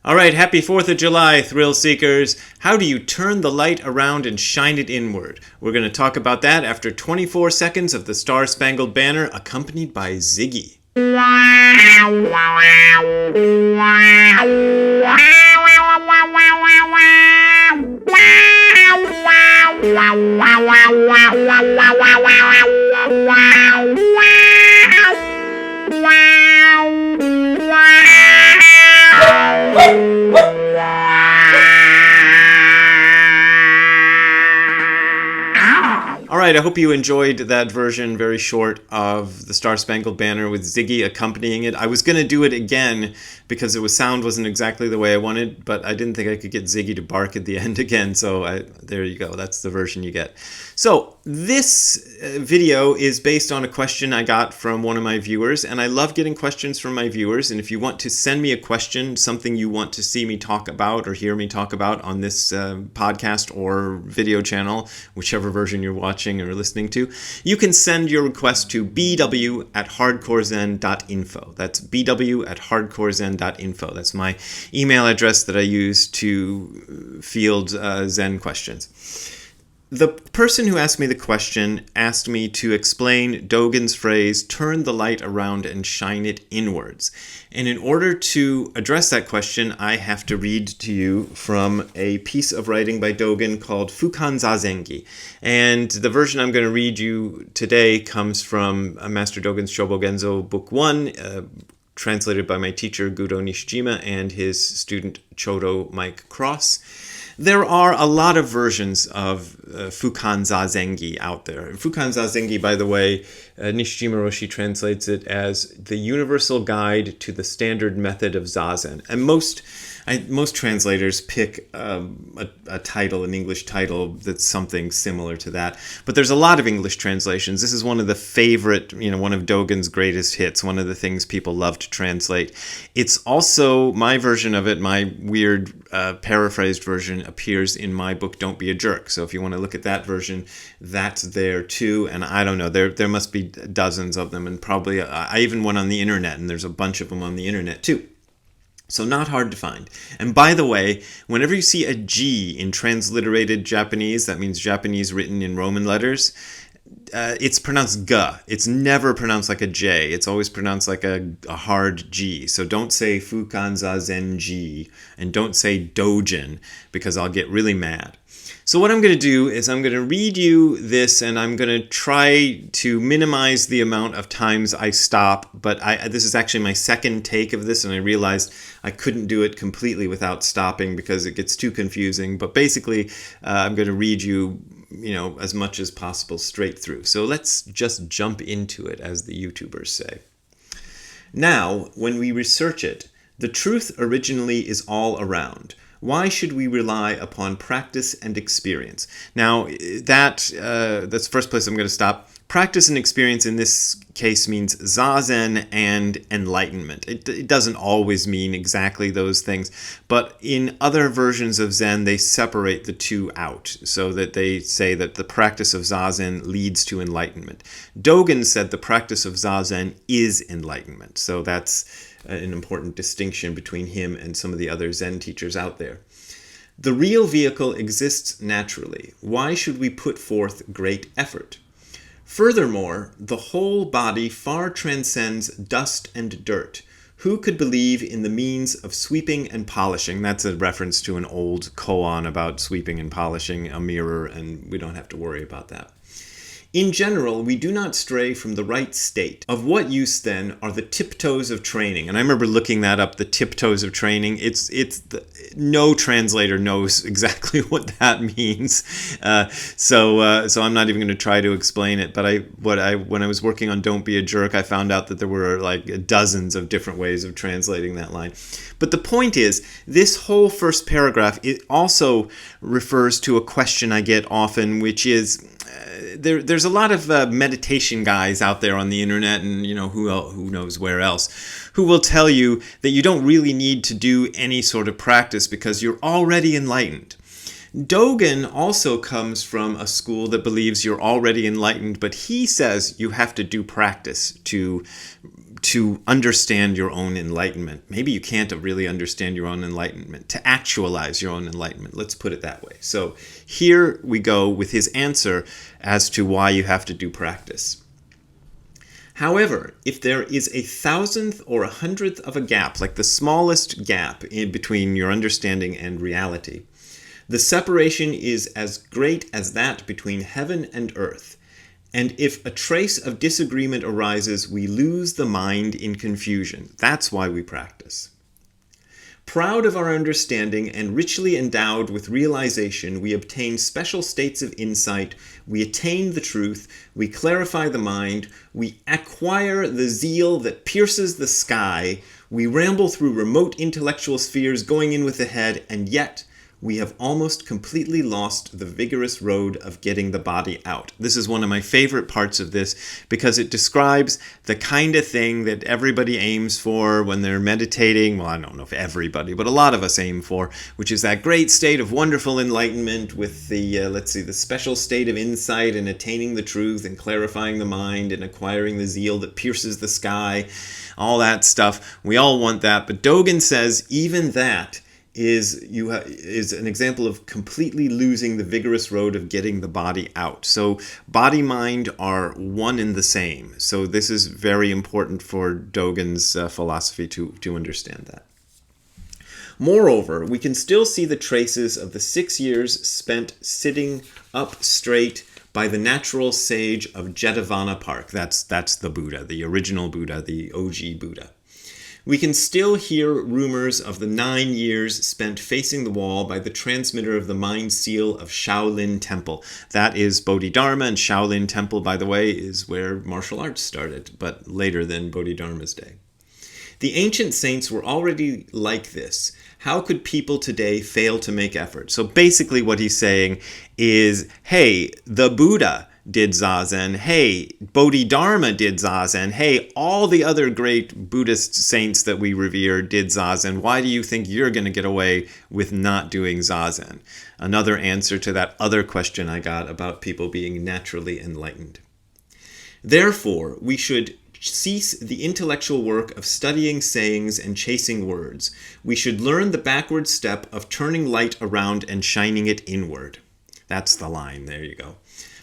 All right, happy 4th of July, thrill seekers. How do you turn the light around and shine it inward? We're going to talk about that after 24 seconds of the Star Spangled Banner, accompanied by Ziggy. All right, I hope you enjoyed that version, very short, of the Star Spangled Banner with Ziggy accompanying it. I was going to do it again because the sound wasn't exactly the way I wanted, but I didn't think I could get Ziggy to bark at the end again, so there you go. That's the version you get. So this video is based on a question I got from one of my viewers, and I love getting questions from my viewers, and if you want to send me a question, something you want to see me talk about or hear me talk about on this podcast or video channel, whichever version you're watching or listening to, you can send your request to bw@hardcorezen.info. That's bw@hardcorezen.info. That's my email address that I use to field Zen questions. The person who asked me the question asked me to explain Dogen's phrase, turn the light around and shine it inwards. And in order to address that question, I have to read to you from a piece of writing by Dogen called Fukan Zazen. And the version I'm going to read you today comes from Master Dogen's Shobogenzo Book 1, translated by my teacher Gudo Nishijima and his student Chodo Mike Cross. There are a lot of versions of Fukan Zazen out there. Fukan Zazen, by the way, Nishijima Roshi translates it as the universal guide to the standard method of Zazen. And most translators pick a title, an English title that's something similar to that. But there's a lot of English translations. This is one of the favorite, one of Dogen's greatest hits, one of the things people love to translate. It's also my version of it, my weird paraphrased version appears in my book, Don't Be a Jerk. So if you want to look at that version, that's there too. And I don't know, there must be dozens of them. And probably, I even went on the internet and there's a bunch of them on the internet too. So not hard to find. And by the way, whenever you see a G in transliterated Japanese, that means Japanese written in Roman letters, it's pronounced G. It's never pronounced like a J. It's always pronounced like a hard G. So don't say Fukan Zazen G and don't say Dogen because I'll get really mad. So what I'm going to do is I'm going to read you this and I'm going to try to minimize the amount of times I stop. But this is actually my second take of this and I realized I couldn't do it completely without stopping because it gets too confusing. But basically, I'm going to read you, as much as possible straight through. So let's just jump into it, as the YouTubers say. Now, when we research it, the truth originally is all around. Why should we rely upon practice and experience? Now, that's the first place I'm going to stop. Practice and experience in this case means Zazen and enlightenment. It doesn't always mean exactly those things, but in other versions of Zen, they separate the two out so that they say that the practice of Zazen leads to enlightenment. Dogen said the practice of Zazen is enlightenment, so that's an important distinction between him and some of the other Zen teachers out there. The real vehicle exists naturally. Why should we put forth great effort? Furthermore, the whole body far transcends dust and dirt. Who could believe in the means of sweeping and polishing? That's a reference to an old koan about sweeping and polishing a mirror, and we don't have to worry about that. In general, we do not stray from the right state. Of what use, then, are the tiptoes of training? And I remember looking that up, the tiptoes of training. No translator knows exactly what that means. So I'm not even going to try to explain it. But when I was working on Don't Be a Jerk, I found out that there were like dozens of different ways of translating that line. But the point is, this whole first paragraph, it also refers to a question I get often, which is, there's a lot of meditation guys out there on the internet and who knows where else who will tell you that you don't really need to do any sort of practice because you're already enlightened. Dogen also comes from a school that believes you're already enlightened, but he says you have to do practice to to understand your own enlightenment. Maybe you can't really understand your own enlightenment. To actualize your own enlightenment, let's put it that way. So here we go with his answer as to why you have to do practice. However, if there is a 1,000th or 100th of a gap, like the smallest gap in between your understanding and reality, the separation is as great as that between heaven and earth. And if a trace of disagreement arises, we lose the mind in confusion. That's why we practice. Proud of our understanding and richly endowed with realization, we obtain special states of insight, we attain the truth, we clarify the mind, we acquire the zeal that pierces the sky, we ramble through remote intellectual spheres going in with the head, and yet we have almost completely lost the vigorous road of getting the body out. This is one of my favorite parts of this because it describes the kind of thing that everybody aims for when they're meditating. Well, I don't know if everybody, but a lot of us aim for, which is that great state of wonderful enlightenment with the, the special state of insight and attaining the truth and clarifying the mind and acquiring the zeal that pierces the sky, all that stuff. We all want that, but Dogen says even that is an example of completely losing the vigorous road of getting the body out. So body-mind are one and the same. So this is very important for Dogen's philosophy to understand that. Moreover, we can still see the traces of the 6 years spent sitting up straight by the natural sage of Jetavana Park. That's the Buddha, the original Buddha, the OG Buddha. We can still hear rumors of the 9 years spent facing the wall by the transmitter of the mind seal of Shaolin Temple. That is Bodhidharma, and Shaolin Temple, by the way, is where martial arts started, but later than Bodhidharma's day. The ancient saints were already like this. How could people today fail to make effort? So basically what he's saying is, hey, the Buddha did Zazen. Hey, Bodhidharma did Zazen. Hey, all the other great Buddhist saints that we revere did Zazen. Why do you think you're going to get away with not doing Zazen? Another answer to that other question I got about people being naturally enlightened. Therefore, we should cease the intellectual work of studying sayings and chasing words. We should learn the backward step of turning light around and shining it inward. That's the line. There you go.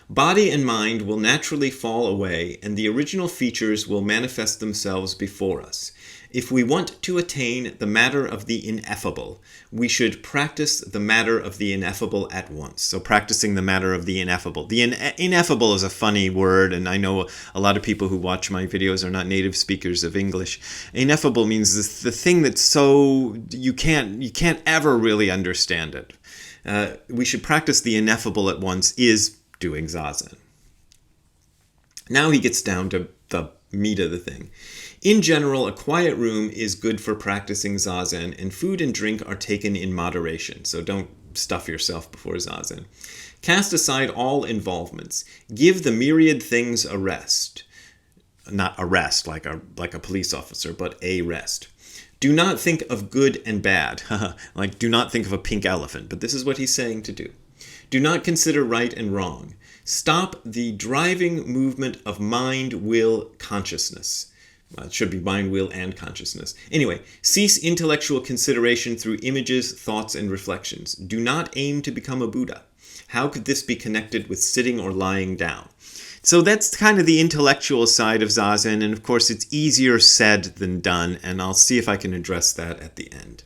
Body and mind will naturally fall away, and the original features will manifest themselves before us. If we want to attain the matter of the ineffable, we should practice the matter of the ineffable at once. So practicing the matter of the ineffable. The ineffable is a funny word, and I know a lot of people who watch my videos are not native speakers of English. Ineffable means the thing that's so you can't ever really understand it. We should practice the ineffable at once is doing Zazen. Now he gets down to the meat of the thing. In general, a quiet room is good for practicing Zazen, and food and drink are taken in moderation, so don't stuff yourself before Zazen. Cast aside all involvements. Give the myriad things a rest. Not a rest like a police officer, but a rest. Do not think of good and bad. Like, do not think of a pink elephant, but this is what he's saying to do. Do not consider right and wrong. Stop the driving movement of mind, will, consciousness. Well, it should be mind, will, and consciousness. Anyway, cease intellectual consideration through images, thoughts, and reflections. Do not aim to become a Buddha. How could this be connected with sitting or lying down? So that's kind of the intellectual side of Zazen, and of course it's easier said than done, and I'll see if I can address that at the end.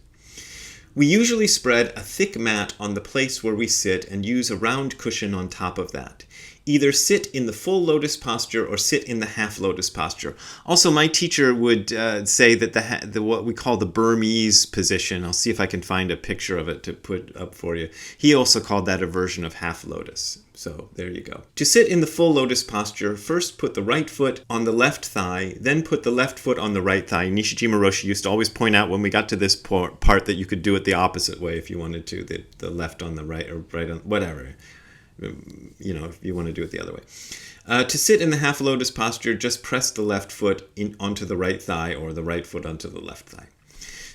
We usually spread a thick mat on the place where we sit and use a round cushion on top of that. Either sit in the full lotus posture or sit in the half lotus posture. Also, my teacher would say that the what we call the Burmese position, I'll see if I can find a picture of it to put up for you. He also called that a version of half lotus. So there you go. To sit in the full lotus posture, first put the right foot on the left thigh, then put the left foot on the right thigh. Nishijima Roshi used to always point out when we got to this part that you could do it the opposite way if you wanted to, the left on the right or right on, whatever. If you want to do it the other way. To sit in the half lotus posture, just press the left foot onto the right thigh or the right foot onto the left thigh.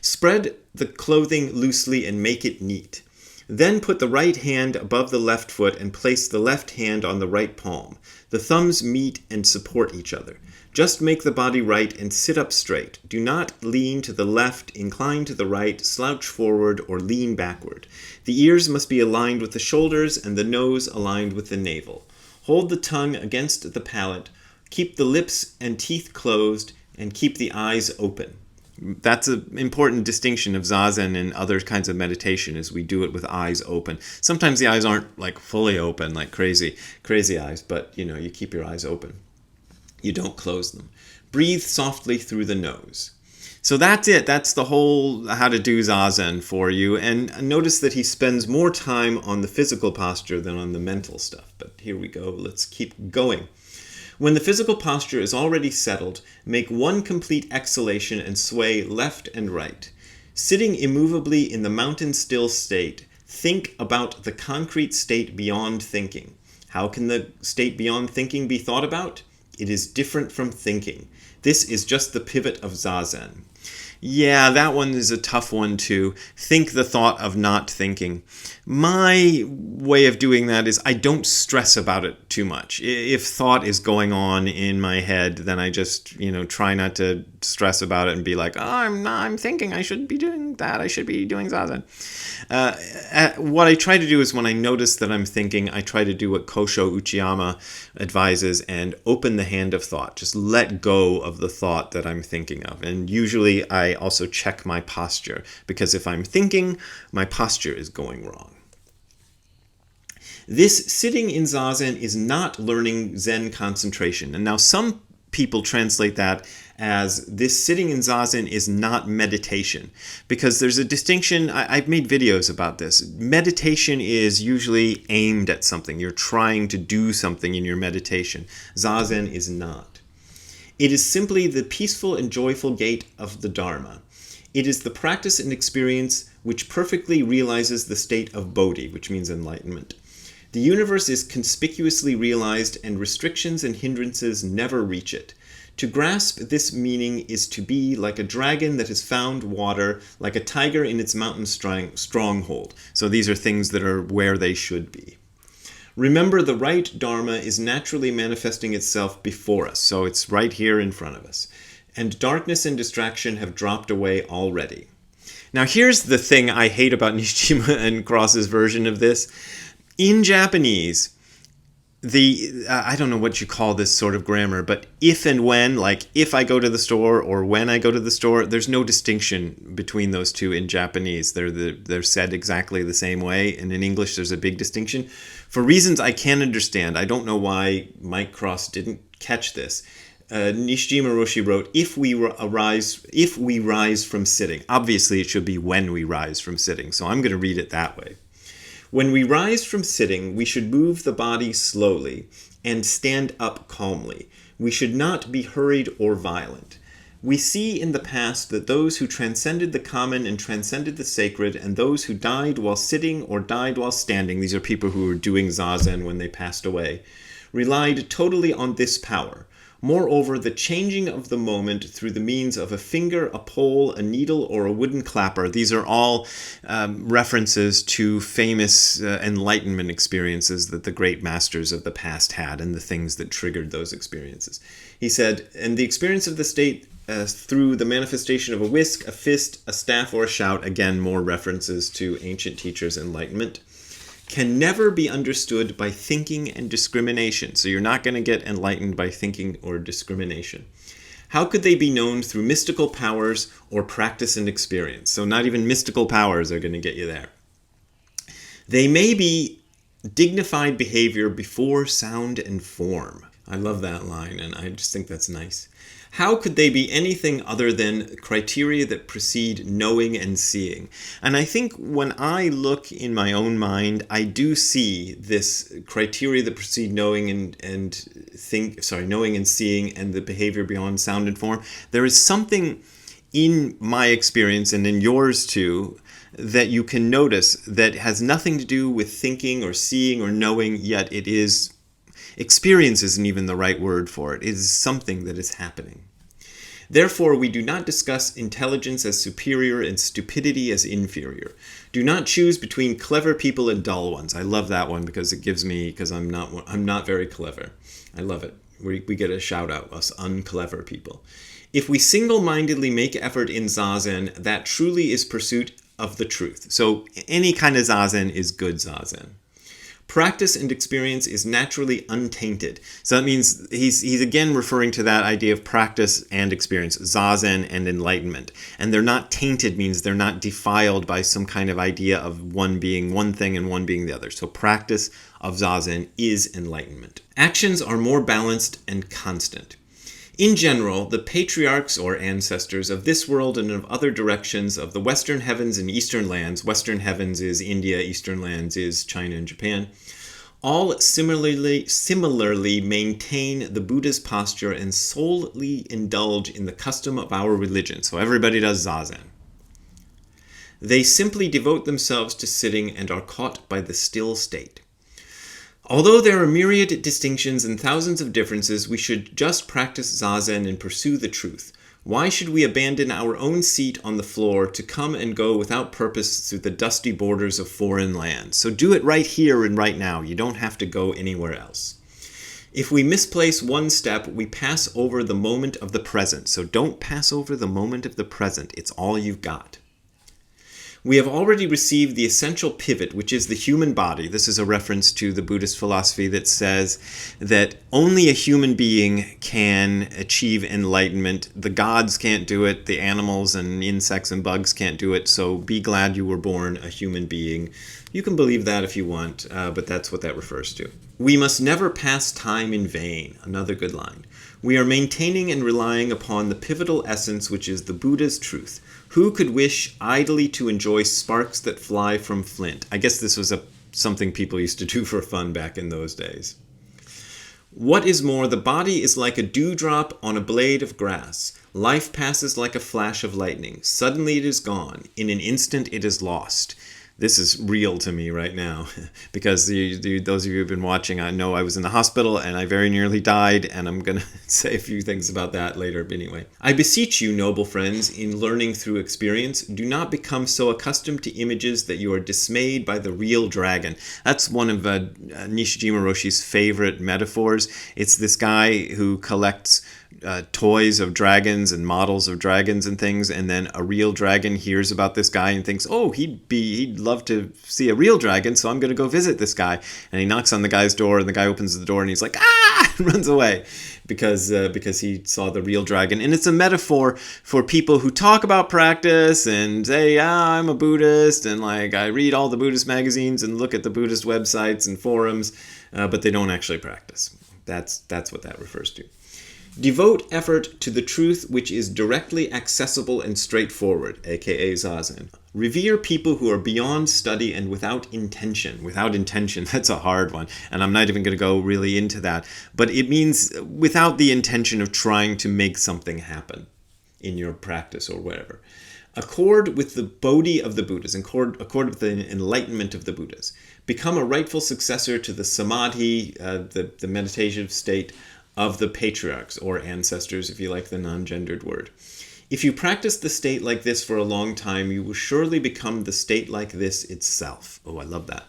Spread the clothing loosely and make it neat. Then put the right hand above the left foot and place the left hand on the right palm. The thumbs meet and support each other. Just make the body right and sit up straight. Do not lean to the left, incline to the right, slouch forward, or lean backward. The ears must be aligned with the shoulders and the nose aligned with the navel. Hold the tongue against the palate. Keep the lips and teeth closed and keep the eyes open. That's an important distinction of Zazen and other kinds of meditation, is we do it with eyes open. Sometimes the eyes aren't like fully open, like crazy eyes, but you keep your eyes open. You don't close them. Breathe softly through the nose. So that's it. That's the whole how to do Zazen for you. And notice that he spends more time on the physical posture than on the mental stuff. But here we go. Let's keep going. When the physical posture is already settled, make one complete exhalation and sway left and right. Sitting immovably in the mountain still state, think about the concrete state beyond thinking. How can the state beyond thinking be thought about? It is different from thinking. This is just the pivot of Zazen. Yeah, that one is a tough one too. Think the thought of not thinking. My way of doing that is I don't stress about it too much. If thought is going on in my head, then I just, try not to stress about it and be like, I'm thinking I should be doing that. I should be doing Zazen. What I try to do is when I notice that I'm thinking, I try to do what Kosho Uchiyama advises and open the hand of thought. Just let go of the thought that I'm thinking of. And usually I also check my posture, because if I'm thinking, my posture is going wrong. This sitting in Zazen is not learning Zen concentration. And now some people translate that as this sitting in Zazen is not meditation, because there's a distinction. I've made videos about this. Meditation is usually aimed at something. You're trying to do something in your meditation. Zazen is not. It is simply the peaceful and joyful gait of the Dharma. It is the practice and experience which perfectly realizes the state of Bodhi, which means enlightenment. The universe is conspicuously realized, and restrictions and hindrances never reach it. To grasp this meaning is to be like a dragon that has found water, like a tiger in its mountain stronghold. So these are things that are where they should be. Remember, the right Dharma is naturally manifesting itself before us, so it's right here in front of us. And darkness and distraction have dropped away already. Now here's the thing I hate about Nishijima and Cross's version of this. In Japanese, I don't know what you call this sort of grammar, but if and when, like if I go to the store or when I go to the store, there's no distinction between those two in Japanese. They're said exactly the same way, and in English there's a big distinction. For reasons I can't understand, I don't know why Mike Cross didn't catch this. Nishijima Roshi wrote, if we rise from sitting. Obviously it should be when we rise from sitting, so I'm going to read it that way. When we rise from sitting, we should move the body slowly and stand up calmly. We should not be hurried or violent. We see in the past that those who transcended the common and transcended the sacred, and those who died while sitting or died while standing, these are people who were doing Zazen when they passed away, relied totally on this power. Moreover, the changing of the moment through the means of a finger, a pole, a needle, or a wooden clapper, these are all references to famous enlightenment experiences that the great masters of the past had and the things that triggered those experiences. He said, and the experience of the state through the manifestation of a whisk, a fist, a staff, or a shout, again, more references to ancient teachers' enlightenment, can never be understood by thinking and discrimination. So you're not going to get enlightened by thinking or discrimination. How could they be known through mystical powers or practice and experience? So not even mystical powers are going to get you there. They may be dignified behavior before sound and form. I love that line, and I just think that's nice. How could they be anything other than criteria that precede knowing and seeing? And I think when I look in my own mind, I do see this criteria that precede knowing and seeing, and the behavior beyond sound and form. There is something in my experience and in yours too that you can notice that has nothing to do with thinking or seeing or knowing, yet it is. Experience isn't even the right word for it. It is something that is happening. Therefore, we do not discuss intelligence as superior and stupidity as inferior. Do not choose between clever people and dull ones. I love that one because it gives me, because I'm not very clever. I love it. We get a shout out, us unclever people. If we single-mindedly make effort in Zazen, that truly is pursuit of the truth. So any kind of Zazen is good Zazen. Practice and experience is naturally untainted. So that means he's again referring to that idea of practice and experience, Zazen and enlightenment. And they're not tainted means they're not defiled by some kind of idea of one being one thing and one being the other. So practice of Zazen is enlightenment. Actions are more balanced and constant. In general, the patriarchs or ancestors of this world and of other directions of the Western heavens and Eastern lands, Western heavens is India, Eastern lands is China and Japan, all similarly maintain the Buddha's posture and solely indulge in the custom of our religion. So everybody does Zazen. They simply devote themselves to sitting and are caught by the still state. Although there are myriad distinctions and thousands of differences, we should just practice Zazen and pursue the truth. Why should we abandon our own seat on the floor to come and go without purpose through the dusty borders of foreign lands? So do it right here and right now. You don't have to go anywhere else. If we misplace one step, we pass over the moment of the present. So don't pass over the moment of the present. It's all you've got. We have already received the essential pivot, which is the human body. This is a reference to the Buddhist philosophy that says that only a human being can achieve enlightenment. The gods can't do it. The animals and insects and bugs can't do it. So be glad you were born a human being. You can believe that if you want, but that's what that refers to. We must never pass time in vain. Another good line. We are maintaining and relying upon the pivotal essence, which is the Buddha's truth. Who could wish idly to enjoy sparks that fly from flint? I guess this was something people used to do for fun back in those days. What is more, the body is like a dewdrop on a blade of grass. Life passes like a flash of lightning. Suddenly it is gone. In an instant it is lost. This is real to me right now because those of you who've been watching, I know I was in the hospital and I very nearly died, and I'm going to say a few things about that later. But anyway, I beseech you, noble friends, in learning through experience, do not become so accustomed to images that you are dismayed by the real dragon. That's one of Nishijima Roshi's favorite metaphors. It's this guy who collects toys of dragons and models of dragons and things, and then a real dragon hears about this guy and thinks, oh, he'd love to see a real dragon, so I'm going to go visit this guy. And he knocks on the guy's door, and the guy opens the door, and he's like, ah, and runs away because he saw the real dragon. And it's a metaphor for people who talk about practice and say, I'm a Buddhist, and like I read all the Buddhist magazines and look at the Buddhist websites and forums, but they don't actually practice. That's what that refers to. Devote effort to the truth which is directly accessible and straightforward, aka Zazen. Revere people who are beyond study and without intention. Without intention, that's a hard one, and I'm not even going to go really into that. But it means without the intention of trying to make something happen in your practice or whatever. Accord with the Bodhi of the Buddhas, accord with the enlightenment of the Buddhas. Become a rightful successor to the Samadhi, the meditative state of the patriarchs, or ancestors, if you like the non-gendered word. If you practice the state like this for a long time, you will surely become the state like this itself. Oh, I love that.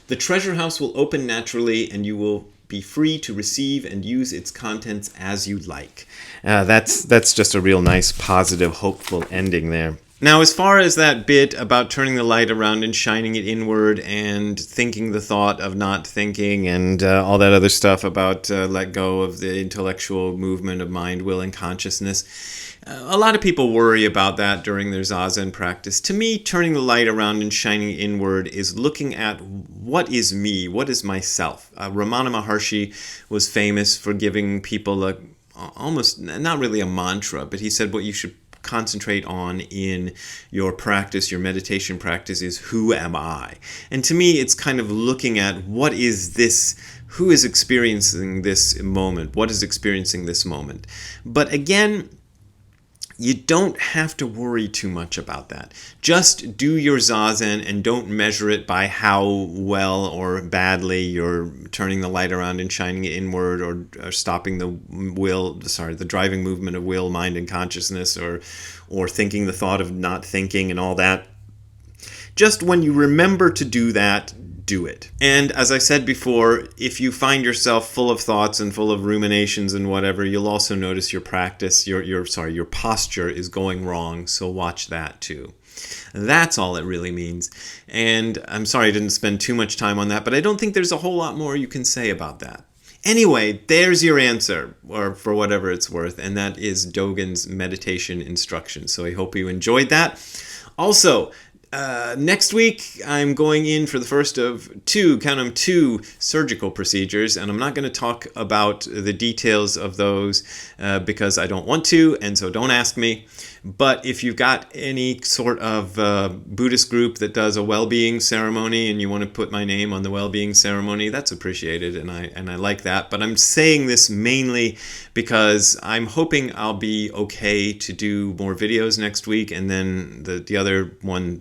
The treasure house will open naturally, and you will be free to receive and use its contents as you like. That's just a real nice, positive, hopeful ending there. Now, as far as that bit about turning the light around and shining it inward and thinking the thought of not thinking and all that other stuff about let go of the intellectual movement of mind, will, and consciousness, a lot of people worry about that during their Zazen practice. To me, turning the light around and shining it inward is looking at what is me, what is myself. Ramana Maharshi was famous for giving people almost, not really a mantra, but he said what you should concentrate on in your practice, your meditation practice, is who am I? And to me, it's kind of looking at what is this, who is experiencing this moment? What is experiencing this moment? But again, you don't have to worry too much about that. Just do your Zazen and don't measure it by how well or badly you're turning the light around and shining it inward, or stopping the driving movement of will, mind, and consciousness, or thinking the thought of not thinking and all that. Just when you remember to do that, do it. And as I said before, if you find yourself full of thoughts and full of ruminations and whatever, you'll also notice your practice, your posture is going wrong. So watch that too. That's all it really means. And I'm sorry I didn't spend too much time on that, but I don't think there's a whole lot more you can say about that. Anyway, there's your answer, or for whatever it's worth, and that is Dogen's meditation instructions. So I hope you enjoyed that. Also, next week, I'm going in for the first of two surgical procedures, and I'm not going to talk about the details of those because I don't want to, and so don't ask me. But if you've got any sort of Buddhist group that does a well-being ceremony and you want to put my name on the well-being ceremony, that's appreciated, and I like that. But I'm saying this mainly because I'm hoping I'll be okay to do more videos next week, and then the other one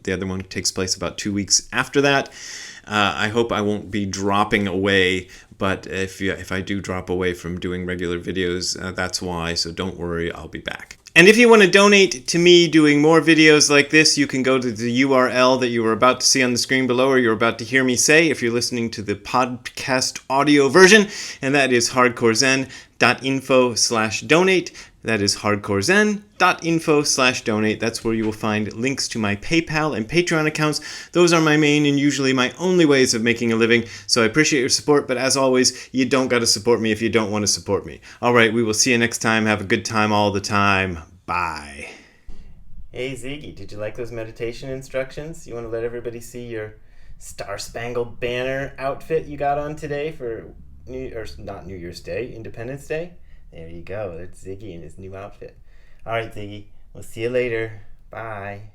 takes place about 2 weeks after that. I hope I won't be dropping away, but if I do drop away from doing regular videos, that's why, so don't worry, I'll be back. And if you want to donate to me doing more videos like this, you can go to the URL that you were about to see on the screen below, or you're about to hear me say if you're listening to the podcast audio version, and that is hardcorezen.info/donate. That is hardcorezen.info/donate. That's where you will find links to my PayPal and Patreon accounts. Those are my main and usually my only ways of making a living. So I appreciate your support, but as always, you don't got to support me if you don't want to support me. All right, we will see you next time. Have a good time all the time. Bye. Hey Ziggy, did you like those meditation instructions? You want to let everybody see your Star-Spangled Banner outfit you got on today for not New Year's Day, Independence Day? There you go. That's Ziggy in his new outfit. All right, Ziggy. We'll see you later. Bye.